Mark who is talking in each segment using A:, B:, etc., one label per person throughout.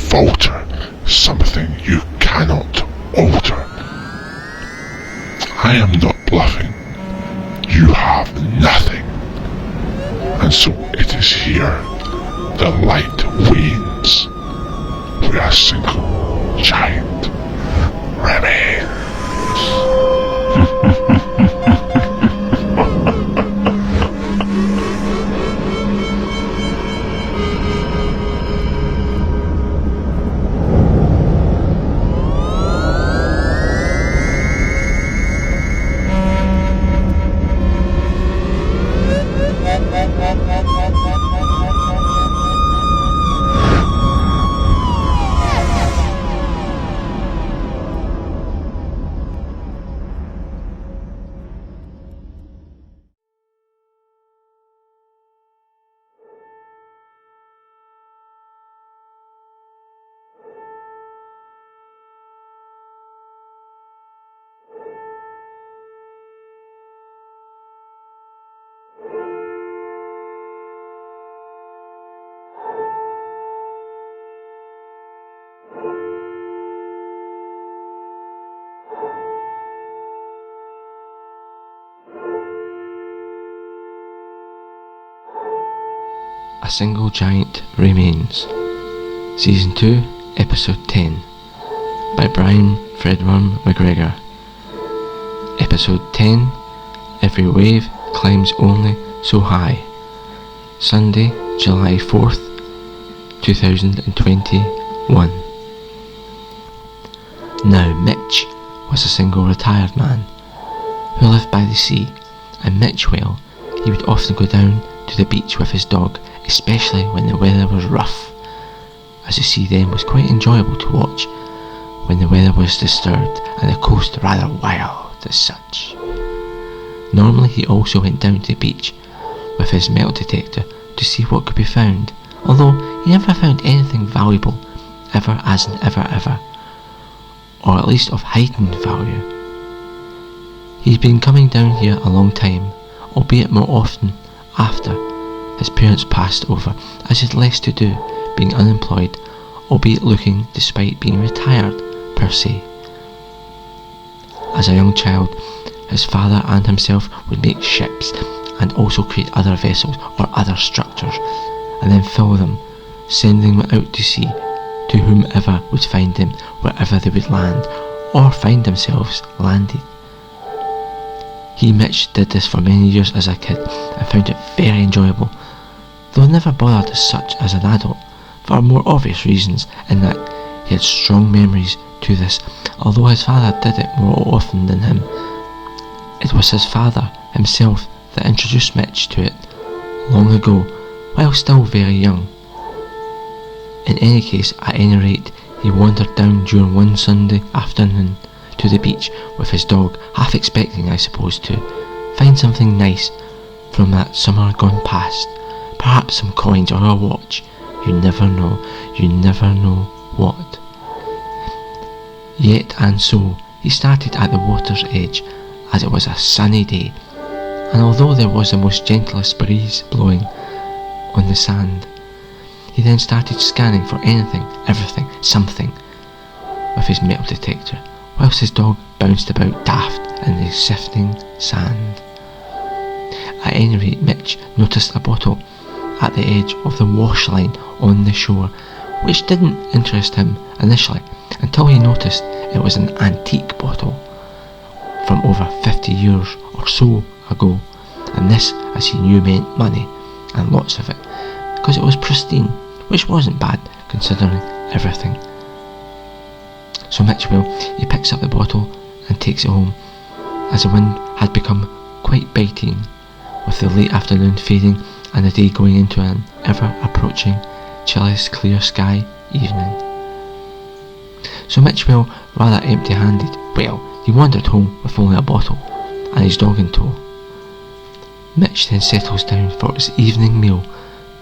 A: falter, something you cannot alter. I am not bluffing. You have nothing. And so it is here the light wanes, where a single giant remains.
B: A Single Giant Remains, Season 2, Episode 10, by Brian Fredworm MacGregor. Episode 10, Every Wave Climbs Only So High. Sunday, July 4th, 2021. Now Mitch was a single retired man who lived by the sea, and Mitch, well, he would often go down to the beach with his dog, especially when the weather was rough, as the sea then was quite enjoyable to watch when the weather was disturbed and the coast rather wild as such. Normally he also went down to the beach with his metal detector to see what could be found, although he never found anything valuable, ever as in ever, or at least of heightened value. He'd been coming down here a long time, albeit more often after his parents passed over, as he had less to do, being unemployed, albeit looking despite being retired per se. As a young child, his father and himself would make ships and also create other vessels or other structures, and then fill them, sending them out to sea to whomever would find them wherever they would land or find themselves landed. He, Mitch, did this for many years as a kid and found it very enjoyable, though never bothered as such as an adult, for more obvious reasons, in that he had strong memories to this, although his father did it more often than him. It was his father himself that introduced Mitch to it long ago, while still very young. In any case, at any rate, he wandered down during one Sunday afternoon to the beach with his dog, half expecting, I suppose, to find something nice from that summer gone past, perhaps some coins or a watch. You never know what. Yet and so, he started at the water's edge, as it was a sunny day, and although there was the most gentlest breeze blowing on the sand, he then started scanning for anything, everything, something, with his metal detector, whilst his dog bounced about daft in the sifting sand. At any rate, Mitch noticed a bottle at the edge of the wash line on the shore, which didn't interest him initially, until he noticed it was an antique bottle from over 50 years or so ago, and this, as he knew, meant money, and lots of it, because it was pristine, which wasn't bad considering everything. So Mitch, well, he picks up the bottle and takes it home, as the wind had become quite biting, with the late afternoon fading and the day going into an ever-approaching, chilliest clear sky evening. So Mitch, well, rather empty-handed, well, he wandered home with only a bottle, and his dog in tow. Mitch then settles down for his evening meal,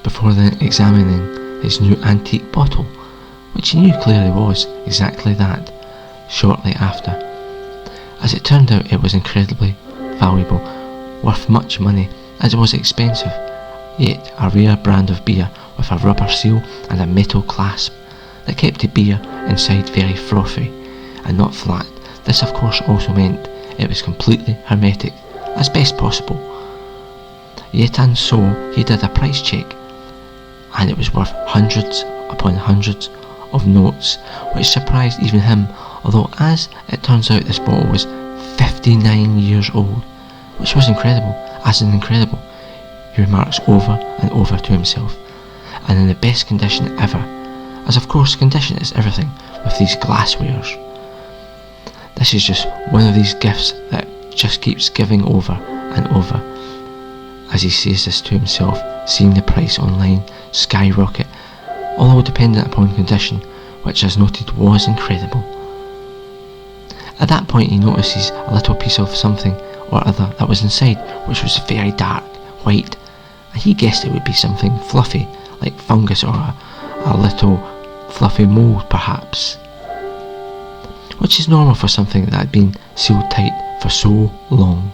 B: before then examining his new antique bottle, which he knew clearly was exactly that, shortly after. As it turned out, it was incredibly valuable, worth much money, as it was expensive, yet a rare brand of beer with a rubber seal and a metal clasp that kept the beer inside very frothy and not flat. This of course also meant it was completely hermetic, as best possible. Yet and so he did a price check, and it was worth hundreds upon hundreds of notes, which surprised even him, although as it turns out this bottle was 59 years old, which was incredible, as in incredible, he remarks over and over to himself, and in the best condition ever, as of course condition is everything with these glasswares. This is just one of these gifts that just keeps giving over and over, as he says this to himself, seeing the price online skyrocket, although dependent upon condition, which as noted was incredible. At that point he notices a little piece of something or other that was inside, which was very dark, white, and he guessed it would be something fluffy, like fungus or a little fluffy mould perhaps, which is normal for something that had been sealed tight for so long.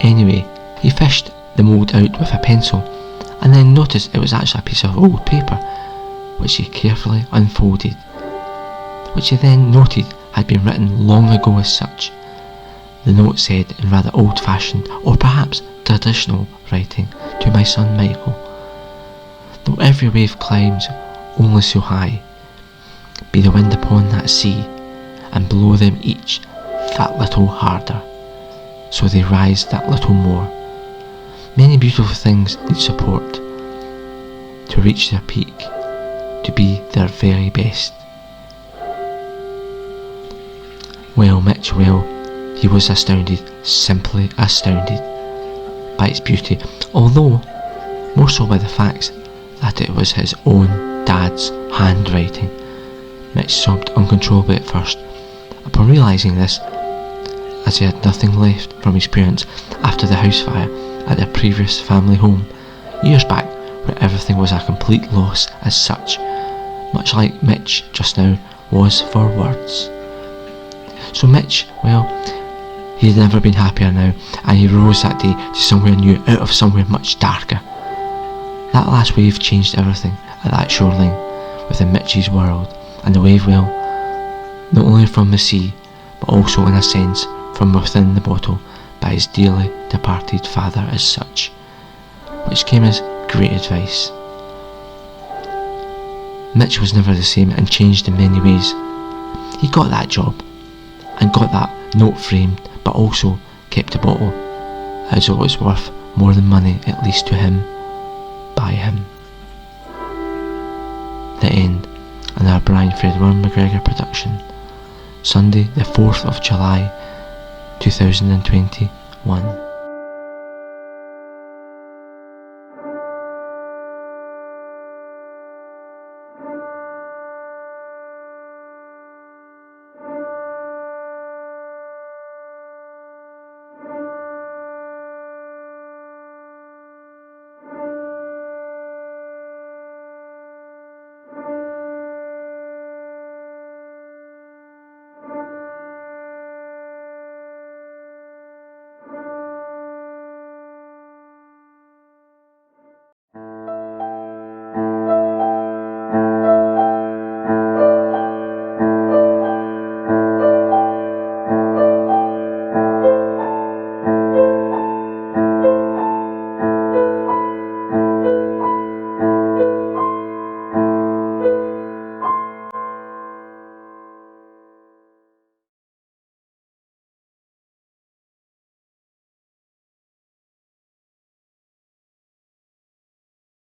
B: Anyway, he fished the mould out with a pencil, and then noticed it was actually a piece of old paper, which he carefully unfolded, which he then noted had been written long ago as such. The note said in rather old-fashioned, or perhaps traditional writing, to my son Michael, though every wave climbs only so high, be the wind upon that sea, and blow them each that little harder, so they rise that little more. Many beautiful things need support to reach their peak, to be their very best. Well, Mitch, he was astounded, simply astounded, by its beauty, although more so by the fact that it was his own dad's handwriting. Mitch sobbed uncontrollably at first, upon realising this, as he had nothing left from his parents after the house fire at their previous family home, years back, where everything was a complete loss as such, much like Mitch just now was for words. So Mitch, he had never been happier now, and he rose that day to somewhere new, out of somewhere much darker. That last wave changed everything at that shoreline within Mitch's world, and the wave, not only from the sea, but also in a sense from within the bottle by his dearly departed father as such, which came as great advice. Mitch was never the same and changed in many ways. He got that job, and got that note framed, but also kept the bottle, as it was worth more than money, at least to him, by him. The end. Another Brian Fred Warren MacGregor production. Sunday the 4th of July 2021.